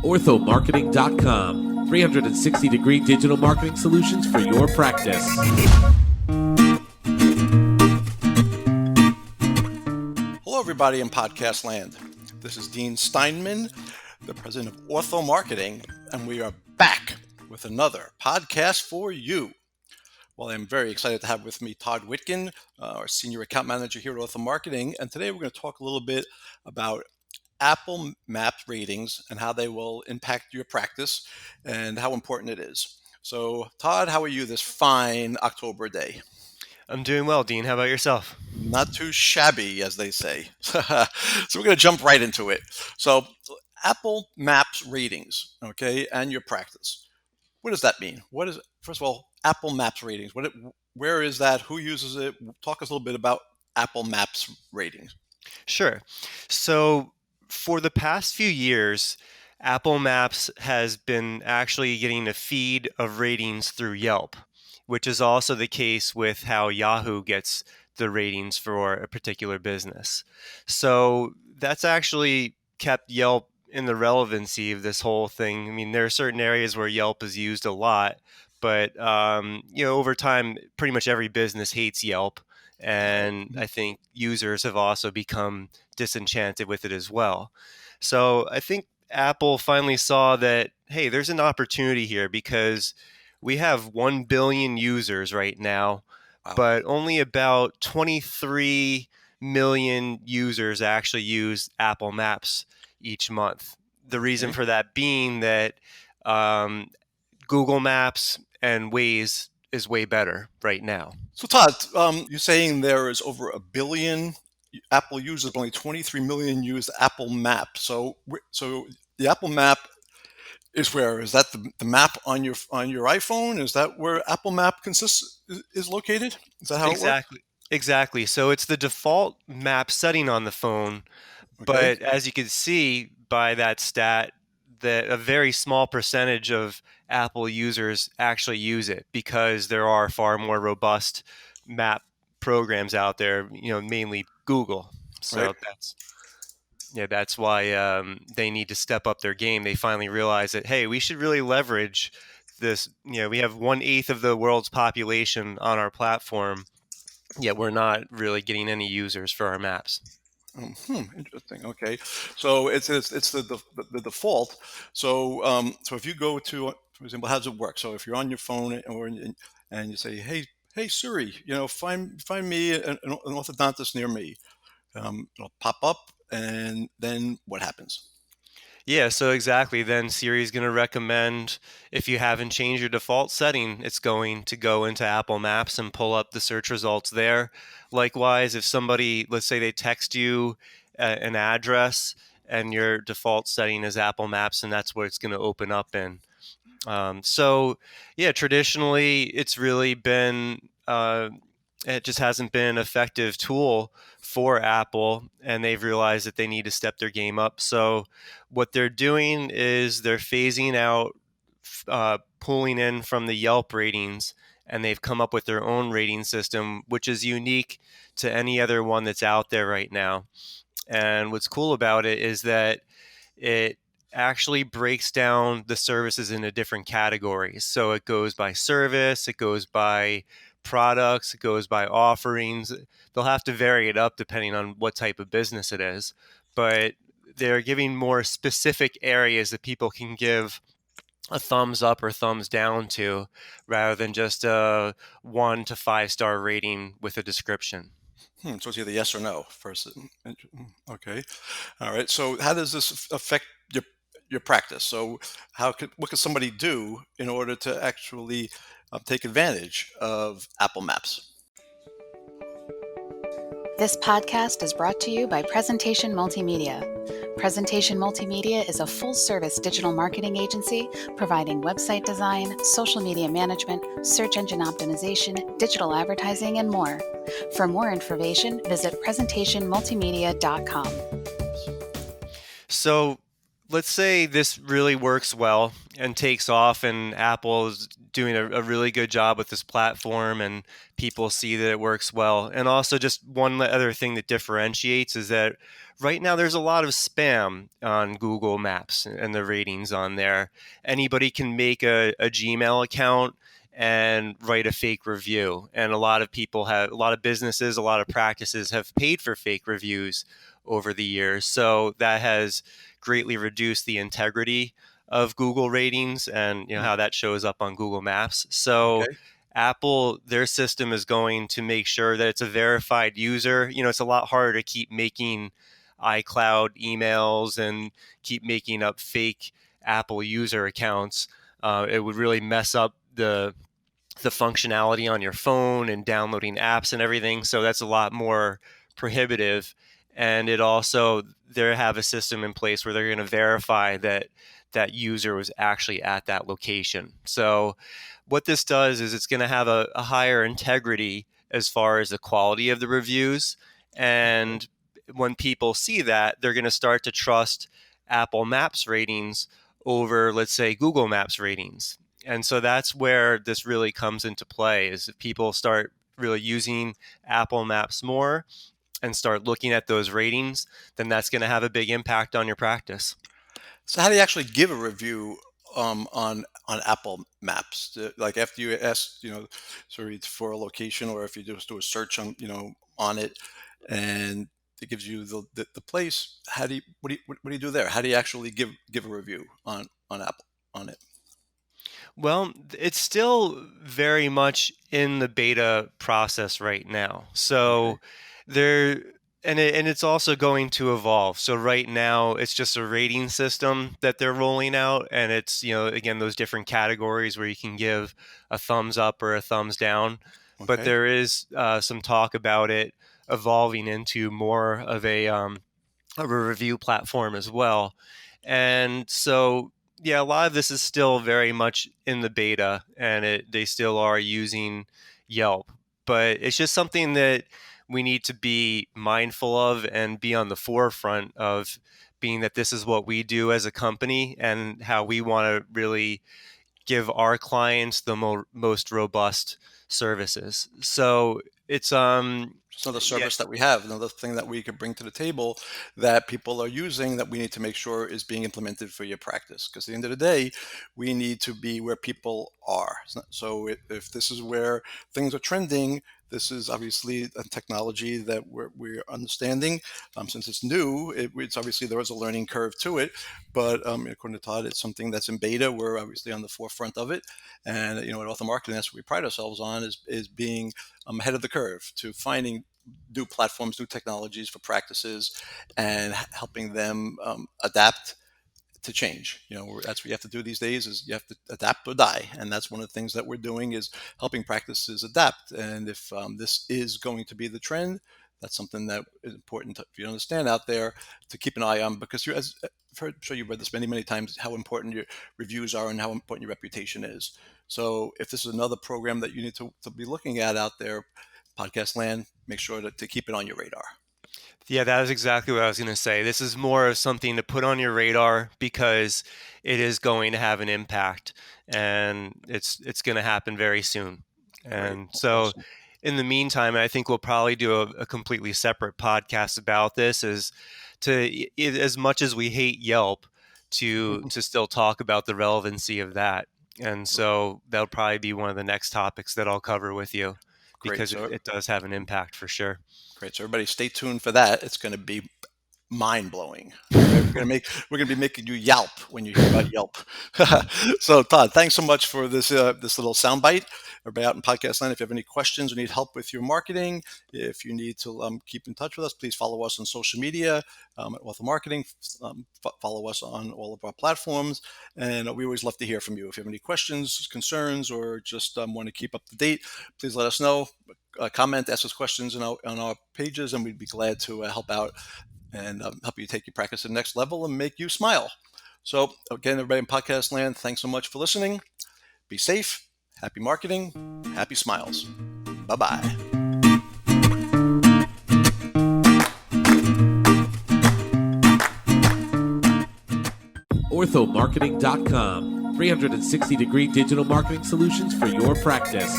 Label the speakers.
Speaker 1: orthomarketing.com. 360-degree digital marketing solutions for your practice.
Speaker 2: Hello, everybody in podcast land. This is Dean Steinman, the president of Ortho Marketing, and we are back with another podcast for you. Well, I'm very excited to have with me Todd Witkin, our senior account manager here at Ortho Marketing, and today we're going to talk a little bit about Apple Maps ratings and how they will impact your practice and how important it is. So, Todd, how are you this fine October day?
Speaker 3: I'm doing well, Dean. How about yourself?
Speaker 2: Not too shabby, as they say. So we're going to jump right into it. So, Apple Maps ratings, okay, and your practice. What does that mean? What is, first of all, Apple Maps ratings? Where is that? Who uses it? Talk us a little bit about Apple Maps ratings.
Speaker 3: Sure. So for the past few years, Apple Maps has been actually getting a feed of ratings through Yelp, which is also the case with how Yahoo gets the ratings for a particular business. So that's actually kept Yelp in the relevancy of this whole thing. I mean, there are certain areas where Yelp is used a lot, but over time, pretty much every business hates Yelp, and I think users have also become disenchanted with it as well. So I think Apple finally saw that, hey, there's an opportunity here because we have 1 billion users right now, but only about 23 million users actually use Apple Maps each month. The reason for that being that Google Maps and Waze is way better right now.
Speaker 2: So, Todd, you're saying there is over 1 billion Apple users, but only 23 million use Apple Map. So the Apple Map is where? Is that the map on your iPhone? Is that where Apple Map is located? Is that how it works?
Speaker 3: Exactly. So it's the default map setting on the phone, but as you can see by that stat, that a very small percentage of Apple users actually use it because there are far more robust map programs out there, mainly Google. So that's why they need to step up their game. They finally realize that, hey, we should really leverage this. We have 1/8 of the world's population on our platform, yet we're not really getting any users for our maps.
Speaker 2: Interesting. Okay, so it's the default. So if you go to, for example, how does it work? So if you're on your phone and you say, hey Siri, find me an orthodontist near me, it'll pop up, and then what happens?
Speaker 3: Yeah, so exactly. Then Siri is going to recommend, if you haven't changed your default setting, it's going to go into Apple Maps and pull up the search results there. Likewise, if somebody, let's say they text you an address and your default setting is Apple Maps, and that's where it's going to open up in. Traditionally, it's really been, it just hasn't been an effective tool for Apple, and they've realized that they need to step their game up. So what they're doing is they're phasing out pulling in from the Yelp ratings, and they've come up with their own rating system, which is unique to any other one that's out there right now. And what's cool about it is that it actually breaks down the services into different categories. So it goes by service, it goes by products, it goes by offerings. They'll have to vary it up depending on what type of business it is, but they're giving more specific areas that people can give a thumbs up or thumbs down to, rather than just a 1 to 5 star rating with a description.
Speaker 2: So it's either yes or no first. Okay. All right. So how does this affect your practice? So what could somebody do in order to actually take advantage of Apple Maps?
Speaker 4: This podcast is brought to you by Presentation Multimedia. Presentation Multimedia is a full-service digital marketing agency providing website design, social media management, search engine optimization, digital advertising, and more. For more information, visit presentationmultimedia.com.
Speaker 3: So let's say this really works well and takes off, and Apple is doing a really good job with this platform, and people see that it works well. And also, just one other thing that differentiates is that right now there's a lot of spam on Google Maps and the ratings on there. Anybody can make a Gmail account and write a fake review. And a lot of businesses, a lot of practices have paid for fake reviews over the years. So that has greatly reduced the integrity of Google ratings and how that shows up on Google Maps. So
Speaker 2: Okay.
Speaker 3: Apple, their system is going to make sure that it's a verified user. It's a lot harder to keep making iCloud emails and keep making up fake Apple user accounts. It would really mess up the functionality on your phone and downloading apps and everything. So that's a lot more prohibitive. And it also, they have a system in place where they're going to verify that that user was actually at that location. So what this does is it's going to have a higher integrity as far as the quality of the reviews. And when people see that, they're going to start to trust Apple Maps ratings over, let's say, Google Maps ratings. And so that's where this really comes into play, is if people start really using Apple Maps more and start looking at those ratings, then that's going to have a big impact on your practice.
Speaker 2: So how do you actually give a review on Apple Maps? Like after you ask, sort of for a location, or if you just do a search on, on it, and it gives you the place. What do you do there? How do you actually give a review on Apple on it?
Speaker 3: Well, it's still very much in the beta process right now. So there, and it's also going to evolve. So right now it's just a rating system that they're rolling out, and it's, again, those different categories where you can give a thumbs up or a thumbs down. But
Speaker 2: Okay.
Speaker 3: there is some talk about it evolving into more of a review platform as well. And so, yeah, a lot of this is still very much in the beta, and they still are using Yelp. But it's just something that we need to be mindful of and be on the forefront of, being that this is what we do as a company and how we want to really give our clients the most robust services. So it's
Speaker 2: It's another service that we have, another thing that we could bring to the table that people are using that we need to make sure is being implemented for your practice. Because at the end of the day, we need to be where people are. So if this is where things are trending, this is obviously a technology that we're understanding. Since it's new, it's obviously there is a learning curve to it. But according to Todd, it's something that's in beta. We're obviously on the forefront of it. And, at Ortho Marketing, that's what we pride ourselves on, is being ahead of the curve to finding new platforms, new technologies for practices, and helping them adapt to change. That's what you have to do these days, is you have to adapt or die. And that's one of the things that we're doing, is helping practices adapt. And if this is going to be the trend, that's something that is important for you to understand out there, to keep an eye on, because I'm sure you've read this many, many times, how important your reviews are and how important your reputation is. So if this is another program that you need to be looking at out there, podcast land, make sure to keep it on your radar.
Speaker 3: Yeah, that is exactly what I was going to say. This is more of something to put on your radar, because it is going to have an impact, and it's going to happen very soon. And so
Speaker 2: Awesome.
Speaker 3: in the meantime, I think we'll probably do a completely separate podcast about this, as much as we hate Yelp, to still talk about the relevancy of that. And so that'll probably be one of the next topics that I'll cover with you, because it does have an impact for sure.
Speaker 2: Great. So everybody stay tuned for that. It's going to be mind-blowing. We're going to be making you yelp when you hear about Yelp. So Todd, thanks so much for this little soundbite. Everybody out in podcast land, if you have any questions or need help with your marketing, if you need to keep in touch with us, please follow us on social media at Ortho Marketing. Follow us on all of our platforms, and we always love to hear from you. If you have any questions, concerns, or just want to keep up to date, please let us know. Comment, ask us questions on our pages, and we'd be glad to help out and help you take your practice to the next level and make you smile. So again, everybody in podcast land, thanks so much for listening. Be safe, happy marketing, happy smiles. Bye-bye.
Speaker 1: orthomarketing.com. 360-degree digital marketing solutions for your practice.